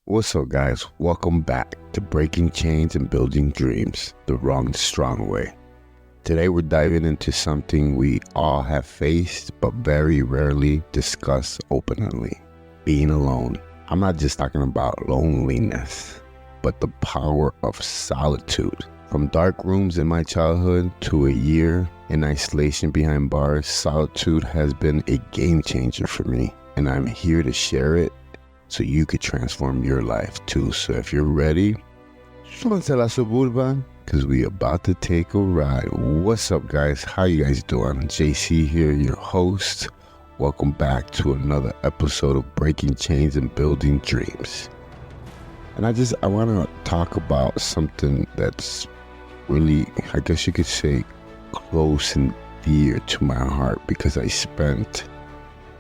What's up, guys? Welcome back to Breaking Chains and Building Dreams the Wrong, Strong Way. Today, we're diving into something we all have faced but very rarely discuss openly: being alone. I'm not just talking about loneliness, but the power of solitude. From dark rooms in my childhood to a year in isolation behind bars, solitude has been a game changer for me, and I'm here to share it so you could transform your life too. So if you're ready, súbanse la suburban, because we about to take a ride. What's up, guys? How you guys doing? JC here, your host. Welcome back to another episode of Breaking Chains and Building Dreams. And I want to talk about something that's really, I guess you could say, close and dear to my heart, because I spent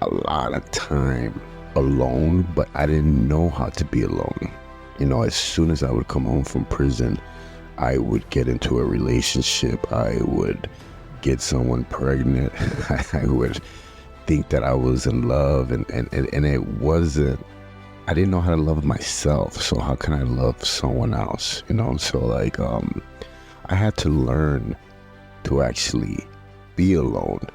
a lot of time alone, but I didn't know how to be alone. As soon as I would come home from prison, I would get into a relationship. I would get someone pregnant. I would think that I was in love, and it wasn't. I didn't know how to love myself, so how can I love someone else? So I had to learn to actually be alone.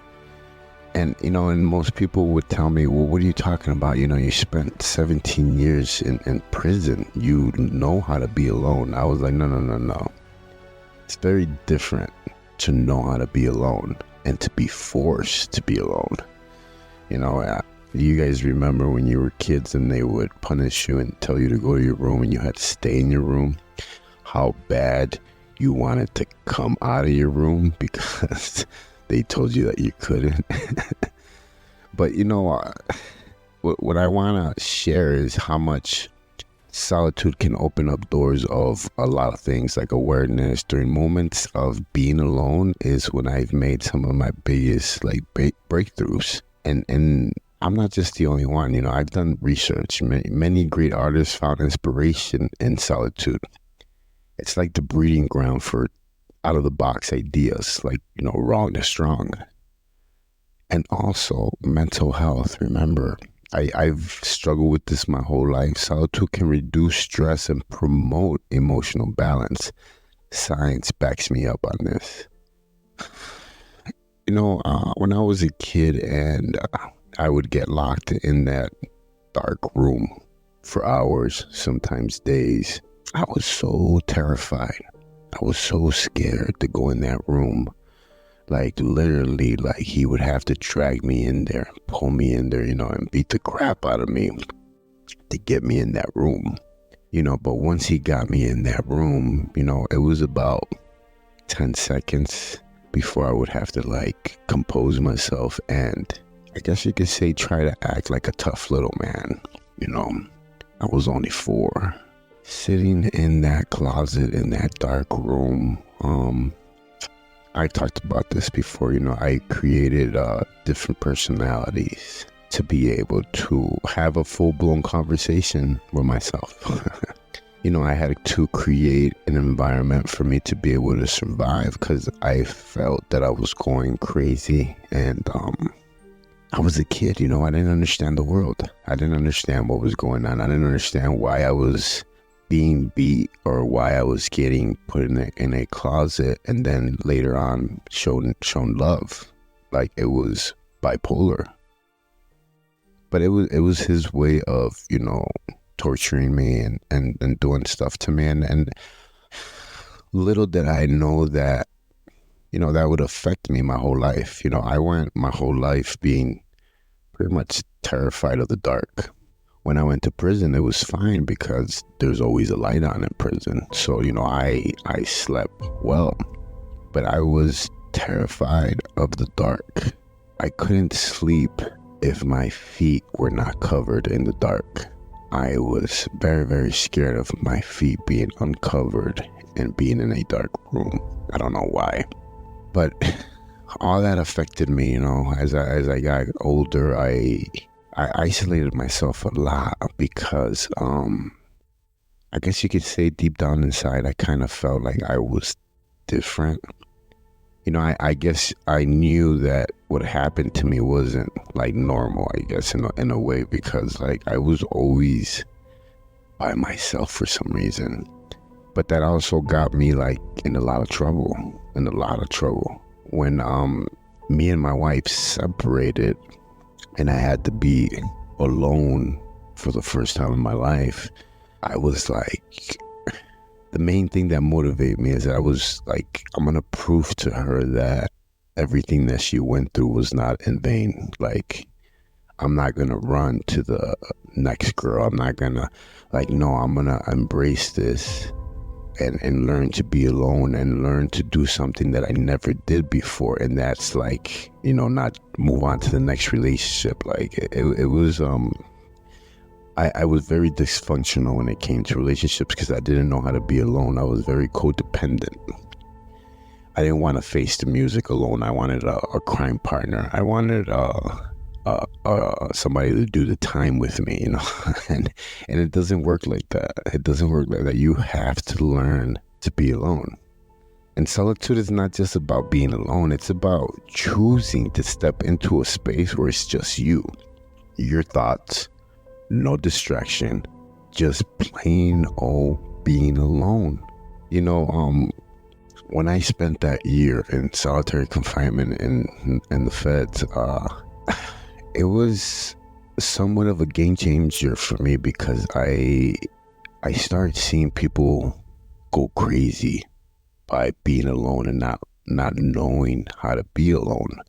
And most people would tell me, well, what are you talking about? You spent 17 years in prison. You know how to be alone. I was like, no. It's very different to know how to be alone and to be forced to be alone. You guys remember when you were kids and they would punish you and tell you to go to your room and you had to stay in your room? How bad you wanted to come out of your room because they told you that you couldn't. But what I want to share is how much solitude can open up doors of a lot of things, like awareness. During moments of being alone is when I've made some of my biggest breakthroughs. And I'm not just the only one. I've done research. Many great artists found inspiration in solitude. It's like the breeding ground for out of the box ideas, like, wrong to strong. And also mental health. Remember, I've struggled with this my whole life. Solitude can reduce stress and promote emotional balance. Science backs me up on this. When I was a kid and I would get locked in that dark room for hours, sometimes days, I was so terrified. I was so scared to go in that room. Like, literally, he would have to drag me in there, pull me in there, and beat the crap out of me to get me in that room. But once he got me in that room, it was about 10 seconds before I would have to, compose myself and, I guess you could say, try to act like a tough little man. I was only 4. Sitting in that closet in that dark room, I talked about this before. I created different personalities to be able to have a full-blown conversation with myself. I had to create an environment for me to be able to survive, because I felt that I was going crazy. And I was a kid. I didn't understand the world. I didn't understand what was going on. I didn't understand why I was being beat or why I was getting put in a closet and then later on shown love. Like, it was bipolar. But it was his way of, torturing me and doing stuff to me. And little did I know that, that would affect me my whole life. I went my whole life being pretty much terrified of the dark. When I went to prison, it was fine because there's always a light on in prison. So, I slept well, but I was terrified of the dark. I couldn't sleep if my feet were not covered in the dark. I was very, very scared of my feet being uncovered and being in a dark room. I don't know why, but all that affected me, as I got older. I isolated myself a lot because, I guess you could say deep down inside, I kind of felt like I was different. I guess I knew that what happened to me wasn't normal, I guess, in a way, because I was always by myself for some reason. But that also got me like in a lot of trouble. When me and my wife separated and I had to be alone for the first time in my life, I was like, the main thing that motivated me is that I was like, I'm gonna prove to her that everything that she went through was not in vain. Like, I'm not gonna run to the next girl. I'm not gonna no, I'm gonna embrace this and learn to be alone and learn to do something that I never did before. And that's like, not move on to the next relationship. Like it was, I was very dysfunctional when it came to relationships because I didn't know how to be alone. I was very codependent. I didn't want to face the music alone. I wanted a crime partner. I wanted somebody to do the time with me, and it doesn't work like that. It doesn't work like that. You have to learn to be alone. And solitude is not just about being alone. It's about choosing to step into a space where it's just you, your thoughts, no distraction, just plain old being alone. When I spent that year in solitary confinement in the feds, it was somewhat of a game changer for me because I started seeing people go crazy by being alone and not knowing how to be alone.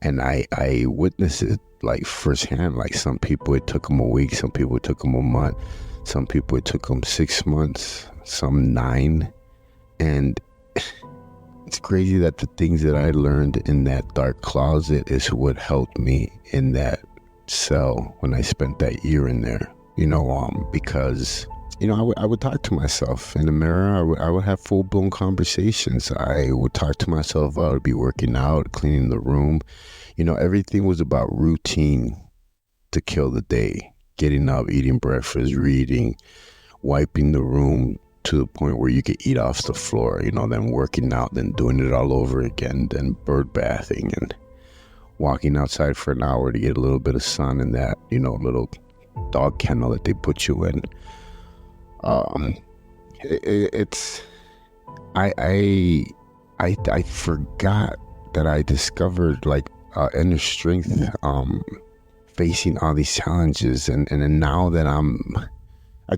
And I witnessed it like firsthand. Like some people it took them a week, some people it took them a month, some people it took them 6 months, some 9. And it's crazy that the things that I learned in that dark closet is what helped me in that cell when I spent that year in there. Because I would talk to myself in the mirror. I would have full-blown conversations. I would talk to myself. I would be working out, cleaning the room. Everything was about routine to kill the day. Getting up, eating breakfast, reading, wiping the room to the point where you could eat off the floor, then working out, then doing it all over again, then bird bathing and walking outside for an hour to get a little bit of sun in that, little dog kennel that they put you in. I forgot that I discovered inner strength facing all these challenges, and now that I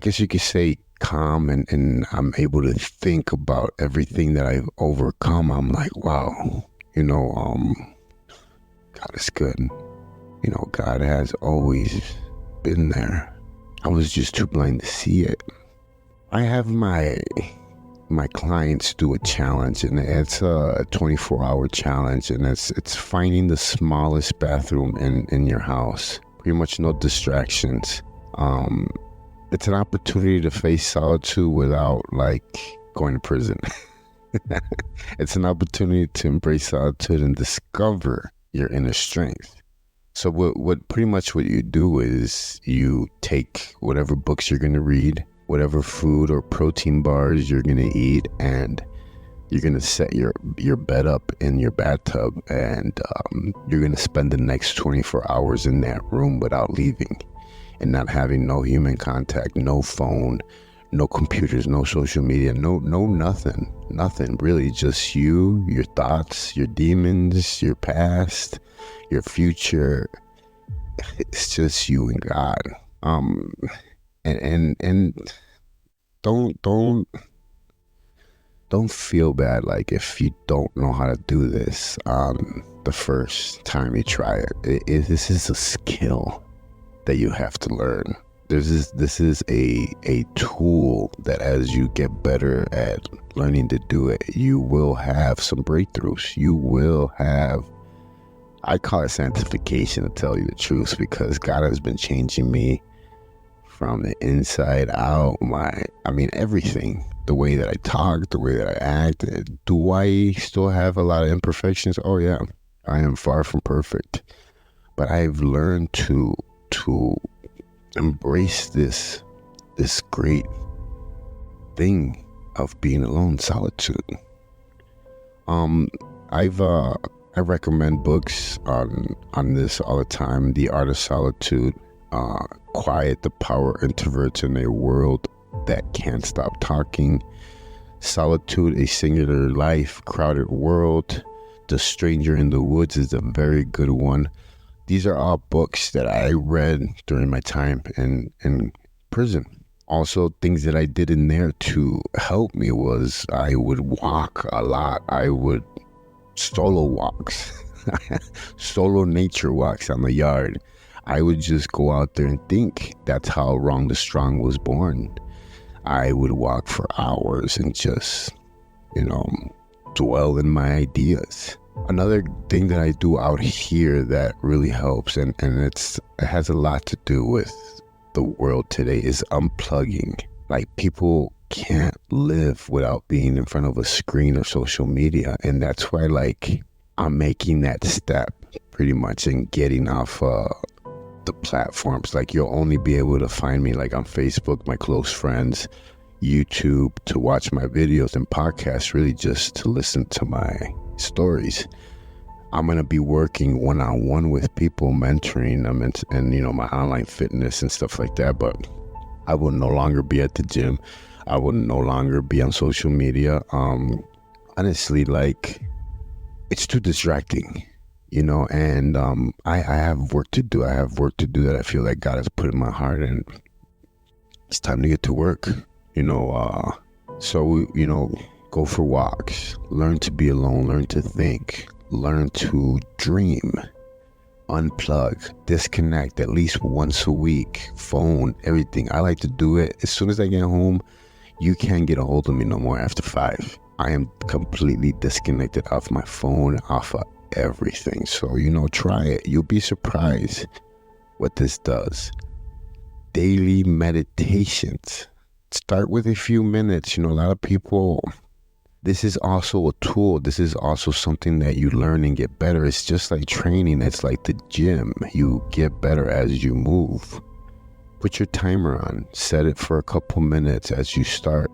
guess you could say calm and I'm able to think about everything that I've overcome, I'm like, wow, God is good. God has always been there. I was just too blind to see it. I have my clients do a challenge, and it's a 24-hour challenge, and it's finding the smallest bathroom in your house. Pretty much no distractions. It's an opportunity to face solitude without going to prison. It's an opportunity to embrace solitude and discover your inner strength. So what pretty much what you do is you take whatever books you're going to read, whatever food or protein bars you're going to eat, and you're going to set your bed up in your bathtub, and you're going to spend the next 24 hours in that room without leaving and not having no human contact, no phone, no computers, no social media, no nothing really, just you, your thoughts, your demons, your past, your future. It's just you and God. And don't feel bad if you don't know how to do this the first time you try it. This is a skill that you have to learn. This is a tool that as you get better at learning to do it, you will have some breakthroughs. You will have, I call it sanctification, to tell you the truth, because God has been changing me from the inside out. Everything, the way that I talk, the way that I act. Do I still have a lot of imperfections? Oh yeah, I am far from perfect, but I've learned to embrace this great thing of being alone, solitude. I recommend books on this all the time. The Art of Solitude Quiet the power introverts in a world that can't stop talking. Solitude, a singular life, crowded world. The Stranger in the Woods is a very good one. These are all books that I read during my time in prison. Also, things that I did in there to help me was I would walk a lot. I would solo walks, solo nature walks on the yard. I would just go out there and think. That's how Wrong the Strong was born. I would walk for hours and just, dwell in my ideas. Another thing that I do out here that really helps, and it has a lot to do with the world today, is unplugging. Like, people can't live without being in front of a screen or social media, and that's why, like, I'm making that step pretty much and getting off the platforms. Like, you'll only be able to find me like on Facebook, my close friends, YouTube to watch my videos, and podcasts really just to listen to my stories. I'm going to be working one-on-one with people, mentoring them and my online fitness and stuff like that. But I will no longer be at the gym. I will no longer be on social media. Honestly, like, it's too distracting, and I have work to do. I have work to do that I feel like God has put in my heart, and it's time to get to work, so, go for walks, learn to be alone, learn to think, learn to dream, unplug, disconnect at least once a week, phone, everything. I like to do it. As soon as I get home, you can't get a hold of me no more after 5. I am completely disconnected off my phone, off of everything. So, try it. You'll be surprised what this does. Daily meditations. Start with a few minutes. A lot of people, this is also a tool. This is also something that you learn and get better. It's just like training. It's like the gym. You get better as you move. Put your timer on. Set it for a couple minutes as you start.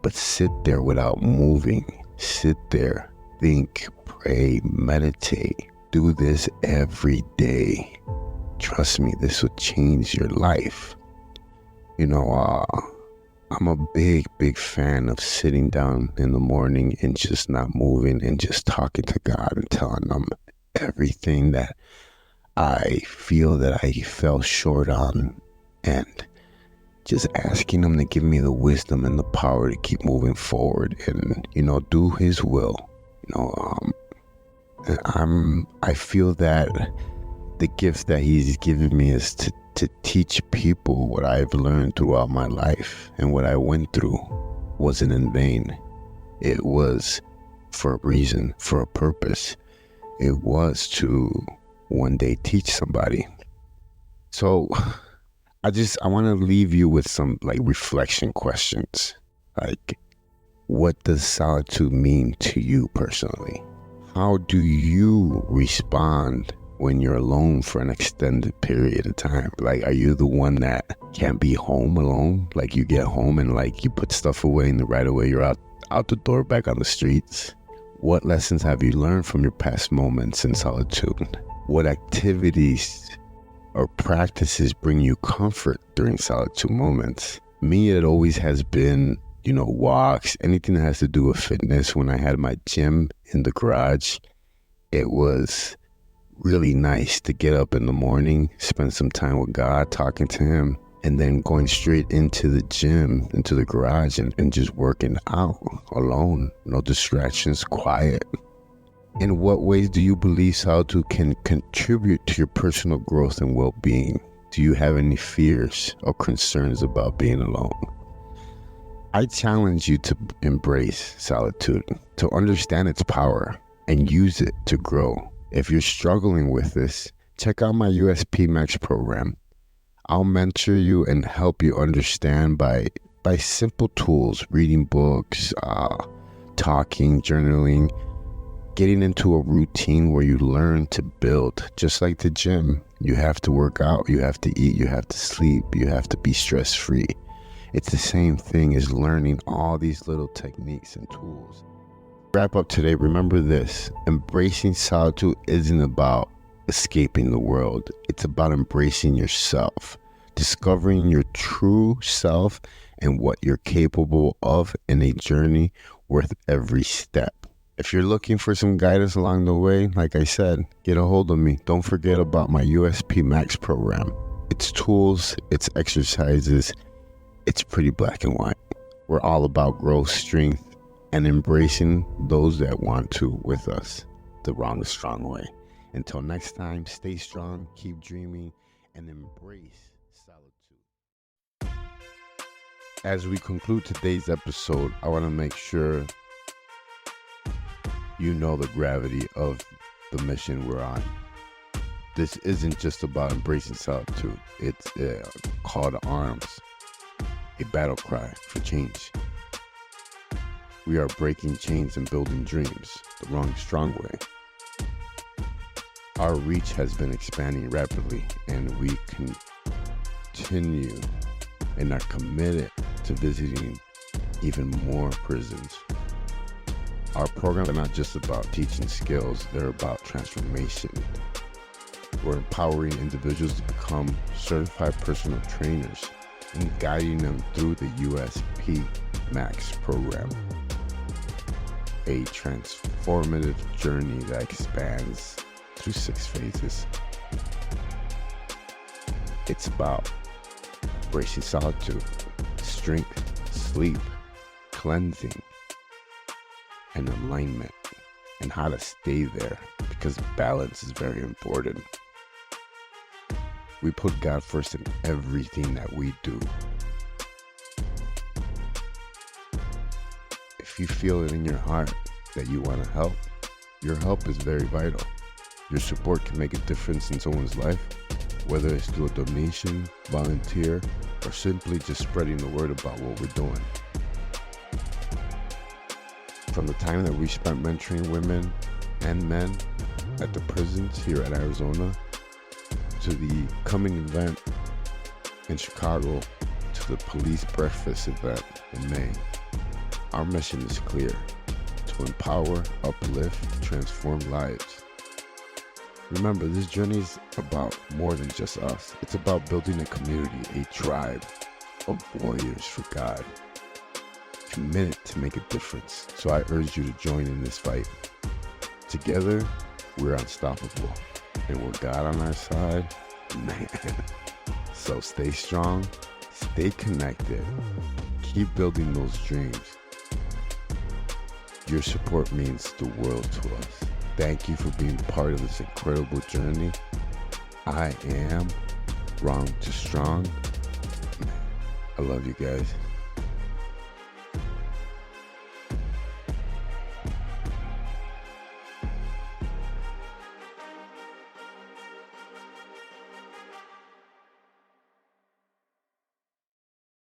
But sit there without moving. Sit there. Think. Pray. Meditate. Do this every day. Trust me, this will change your life. I'm a big fan of sitting down in the morning and just not moving and just talking to God and telling him everything that I feel that I fell short on, and just asking him to give me the wisdom and the power to keep moving forward and, do his will. I feel that the gift that he's given me is to teach people what I've learned throughout my life, and what I went through wasn't in vain. It was for a reason, for a purpose. It was to one day teach somebody. So I want to leave you with some reflection questions. Like, what does solitude mean to you personally? How do you respond when you're alone for an extended period of time? Like, are you the one that can't be home alone? Like, you get home and you put stuff away and right away you're out the door, back on the streets? What lessons have you learned from your past moments in solitude? What activities or practices bring you comfort during solitude moments? Me, it always has been, walks, anything that has to do with fitness. When I had my gym in the garage, it was really nice to get up in the morning, spend some time with God, talking to him, and then going straight into the gym, into the garage, and just working out alone. No distractions, quiet. In what ways do you believe solitude can contribute to your personal growth and well-being? Do you have any fears or concerns about being alone? I challenge you to embrace solitude, to understand its power, and use it to grow. If you're struggling with this, check out my USP MAX program. I'll mentor you and help you understand by simple tools, reading books, talking, journaling, getting into a routine where you learn to build. Just like the gym, you have to work out, you have to eat, you have to sleep, you have to be stress-free. It's the same thing as learning all these little techniques and tools. Wrap up today, remember this: embracing solitude isn't about escaping the world. It's about embracing yourself, discovering your true self and what you're capable of in a journey worth every step. If you're looking for some guidance along the way, like I said, get a hold of me. Don't forget about my USP MAX program. It's tools, it's exercises, it's pretty black and white. We're all about growth, strength, and embracing those that want to with us the wrong, strong way. Until next time, stay strong, keep dreaming, and embrace solitude. As we conclude today's episode, I want to make sure you know the gravity of the mission we're on. This isn't just about embracing solitude. It's a call to arms, a battle cry for change. We are breaking chains and building dreams the wrong, strong way. Our reach has been expanding rapidly, and we continue and are committed to visiting even more prisons. Our programs are not just about teaching skills, they're about transformation. We're empowering individuals to become certified personal trainers and guiding them through the USP MAX program, a transformative journey that expands through 6 phases. It's about embracing solitude, strength, sleep, cleansing, and alignment, and how to stay there, because balance is very important. We put God first in everything that we do. If you feel it in your heart that you want to help, your help is very vital. Your support can make a difference in someone's life, whether it's through a donation, volunteer, or simply just spreading the word about what we're doing. From the time that we spent mentoring women and men at the prisons here at Arizona, to the coming event in Chicago, to the police breakfast event in May, our mission is clear: to empower, uplift, transform lives. Remember, this journey is about more than just us. It's about building a community, a tribe of warriors for God, committed to make a difference. So I urge you to join in this fight. Together, we're unstoppable. And with God on our side, man. So stay strong, stay connected, keep building those dreams. Your support means the world to us. Thank you for being part of this incredible journey. I am Wrong to Strong. I love you guys.